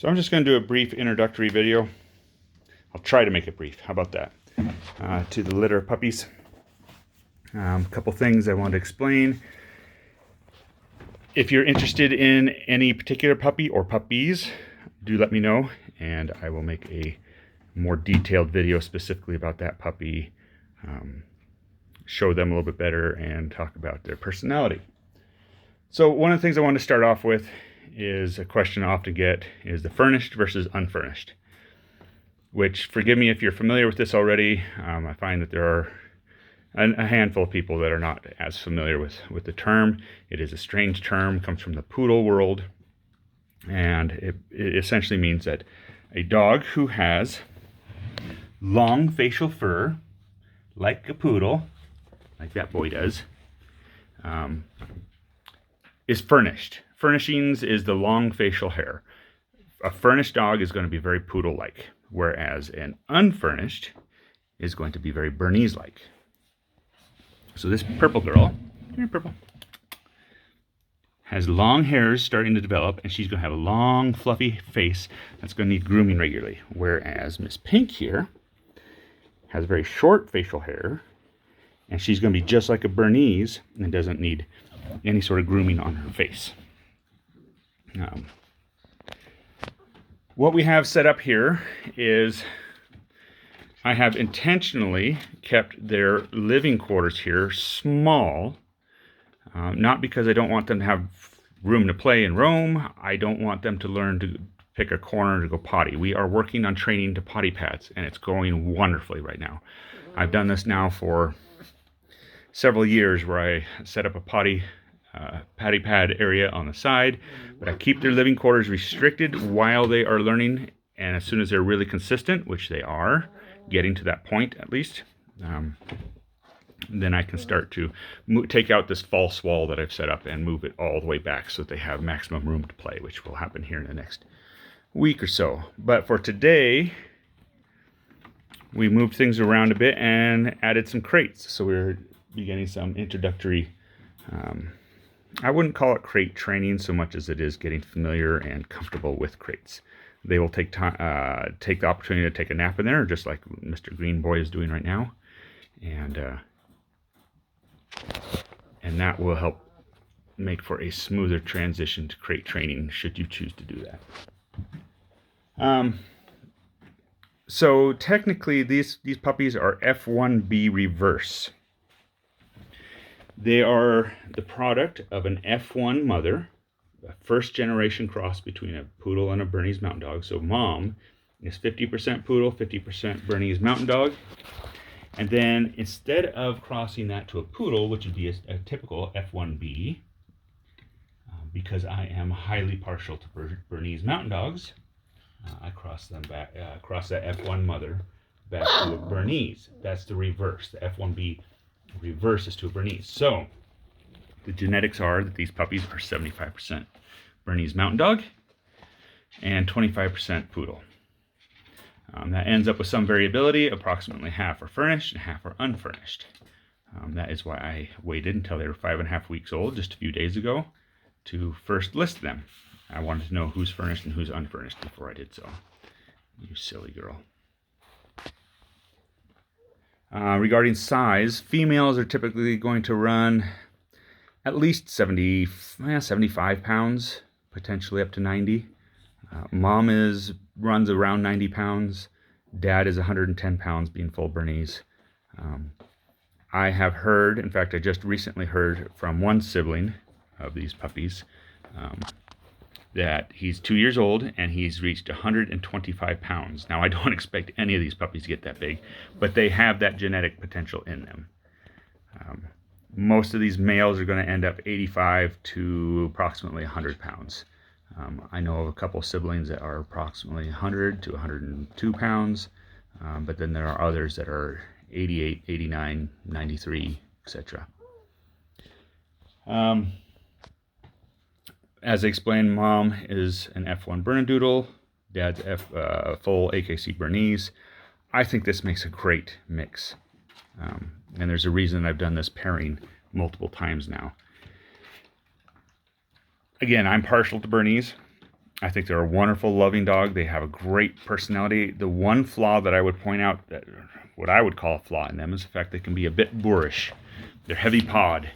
So I'm just going to do a brief introductory video. I'll try to make it brief. How about that? To the litter of puppies. A couple things I want to explain. If you're interested in any particular puppy or puppies, do let me know, and I will make a more detailed video specifically about that puppy, show them a little bit better, and talk about their personality. So one of the things I want to start off with is a question I often get, is the furnished versus unfurnished. Which, forgive me if you're familiar with this already, I find that there are a handful of people that are not as familiar with the term. It is a strange term, comes from the poodle world, and it essentially means that a dog who has long facial fur, like a poodle, like that boy does, is furnished. Furnishings is the long facial hair. A furnished dog is going to be very poodle-like, whereas an unfurnished is going to be very Bernese-like. So this purple girl, come here, purple, has long hairs starting to develop, and she's going to have a long, fluffy face that's going to need grooming regularly. Whereas Miss Pink here has very short facial hair, and she's going to be just like a Bernese and doesn't need any sort of grooming on her face. What we have set up here is I have intentionally kept their living quarters here small, not because I don't want them to have room to play and roam. I don't want them to learn to pick a corner to go potty. We are working on training to potty pads, and it's going wonderfully right now. I've done this now for several years, where I set up a potty pad area on the side, but I keep their living quarters restricted while they are learning, and as soon as they're really consistent, which they are, getting to that point at least, then I can start to take out this false wall that I've set up and move it all the way back so that they have maximum room to play, which will happen here in the next week or so. But for today, we moved things around a bit and added some crates. So we're beginning some introductory, I wouldn't call it crate training so much as it is getting familiar and comfortable with crates. They will take time, take the opportunity to take a nap in there, just like Mr. Green Boy is doing right now, and that will help make for a smoother transition to crate training, should you choose to do that. So technically, these puppies are F1B reverse. They are the product of an F1 mother, a first generation cross between a poodle and a Bernese mountain dog. So mom is 50% poodle, 50% Bernese mountain dog. And then instead of crossing that to a poodle, which would be a typical F1B, because I am highly partial to Bernese mountain dogs, I cross them back, cross that F1 mother back to a Bernese. That's the reverse. The F1B reverses to a Bernese. So the genetics are that these puppies are 75% Bernese mountain dog and 25% poodle. That ends up with some variability. Approximately half are furnished and half are unfurnished. That is why I waited until they were 5.5 weeks old, just a few days ago, to first list them. I wanted to know who's furnished and who's unfurnished before I did so. You silly girl. Regarding size, females are typically going to run at least 75 pounds, potentially up to 90. Mom runs around 90 pounds. Dad is 110 pounds, being full Bernese. I have heard, in fact, I just recently heard from one sibling of these puppies, that he's 2 years old and he's reached 125 pounds. Now, I don't expect any of these puppies to get that big, but they have that genetic potential in them. Most of these males are going to end up 85 to approximately 100 pounds. I know of a couple siblings that are approximately 100 to 102 pounds, but then there are others that are 88, 89, 93, etc. As I explained, mom is an F1 Bernedoodle, dad's full AKC Bernese. I think this makes a great mix. And there's a reason I've done this pairing multiple times now. Again, I'm partial to Bernese. I think they're a wonderful, loving dog. They have a great personality. The one flaw that I would point out, that what I would call a flaw in them, is the fact they can be a bit boorish. They're heavy pawed.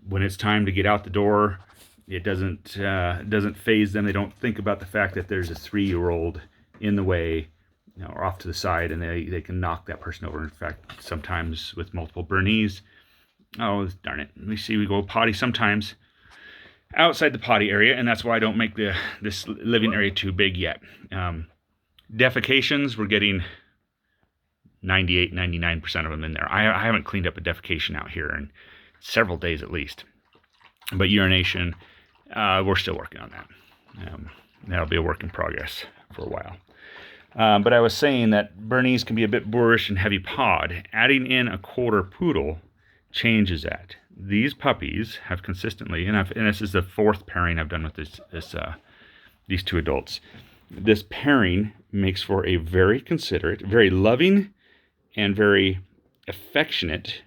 When it's time to get out the door, it doesn't faze them. They don't think about the fact that there's a 3-year-old in the way, or off to the side, and they can knock that person over. In fact, sometimes with multiple Bernese, oh darn it, we go potty sometimes outside the potty area, and that's why I don't make this living area too big yet. Defecations, we're getting 98, 99% of them in there. I haven't cleaned up a defecation out here in several days at least. But urination, we're still working on that. That'll be a work in progress for a while. But I was saying that Bernese can be a bit boorish and heavy pawed. Adding in a quarter poodle changes that. These puppies have consistently, and this is the 4th pairing I've done with these 2 adults. This pairing makes for a very considerate, very loving, and very affectionate,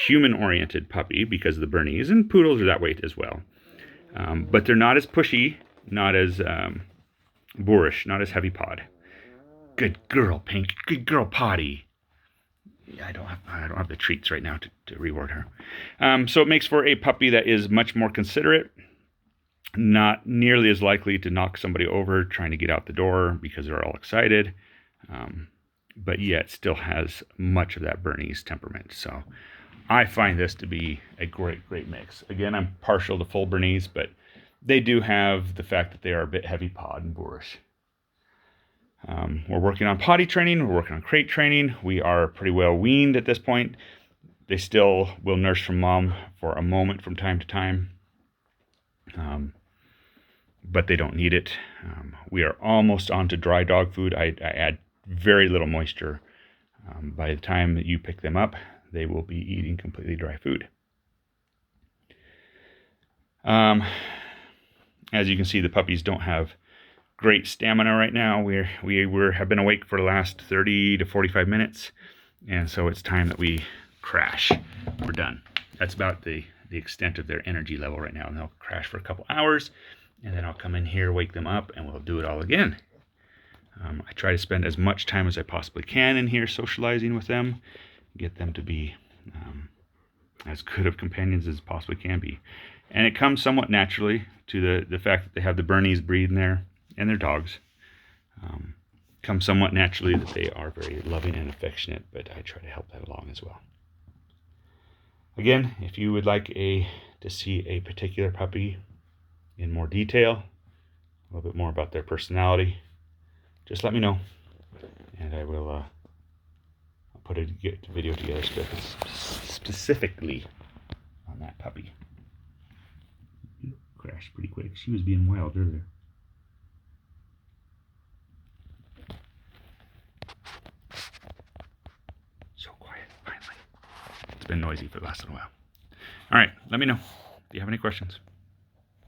human-oriented puppy because of the Bernese, and poodles are that way as well. But they're not as pushy, not as boorish, not as heavy-pawed. Good girl, Pink. Good girl, Potty. I don't have the treats right now to reward her. So it makes for a puppy that is much more considerate, not nearly as likely to knock somebody over trying to get out the door because they're all excited, but yet still has much of that Bernese temperament. So I find this to be a great, great mix. Again, I'm partial to full Bernese, but they do have the fact that they are a bit heavy-pawed and boorish. We're working on potty training. We're working on crate training. We are pretty well weaned at this point. They still will nurse from mom for a moment from time to time, but they don't need it. We are almost on to dry dog food. I add very little moisture. By the time that you pick them up, they will be eating completely dry food. As you can see, the puppies don't have great stamina right now. We have been awake for the last 30 to 45 minutes, and so it's time that we crash. We're done. That's about the extent of their energy level right now, and they'll crash for a couple hours, and then I'll come in here, wake them up, and we'll do it all again. I try to spend as much time as I possibly can in here socializing with them, get them to be as good of companions as possibly can be. And it comes somewhat naturally to the fact that they have the Bernese breed in there, and their dogs. Comes somewhat naturally that they are very loving and affectionate, but I try to help that along as well. Again, if you would like to see a particular puppy in more detail, a little bit more about their personality, just let me know, and I will I'll put a video together specifically on that puppy. Crashed pretty quick. She was being wild earlier. So quiet, finally. It's been noisy for the last little while. All right, let me know if you have any questions.